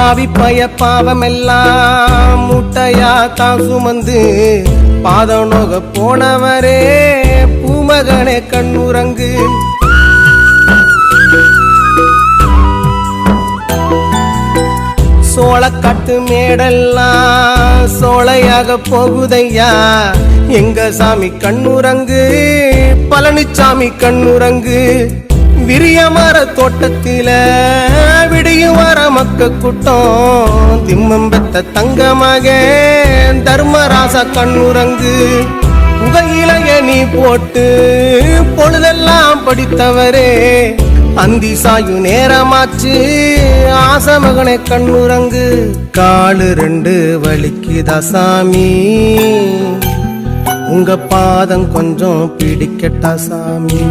பாவி பய பாவமெல்லாம் முட்டையா தான் சுமந்து பாதநோக போனவரே பூமகனே கண்ணுறங்கு. சோளக்காட்டு மேடெல்லாம் சோலையாக போகுதையா, எங்க சாமி கண்ணுறங்கு, பழனிச்சாமி கண்ணுறங்கு. விரியமர தோட்டத்தில விடியும் வர மக்க கூட்டம், திம்மம் பெத்த தங்கமாக தர்மராசா கண்ணுறங்கு. புகையிலைய நீ போட்டு பொழுதெல்லாம் படித்தவரே, அந்தி சாயு நேரமாச்சு ஆசமகனை கண்ணுறங்கு. காலு ரெண்டு வலிக்குதா சாமி, உங்க பாதம் கொஞ்சம் பிடிக்கட்டா சாமி.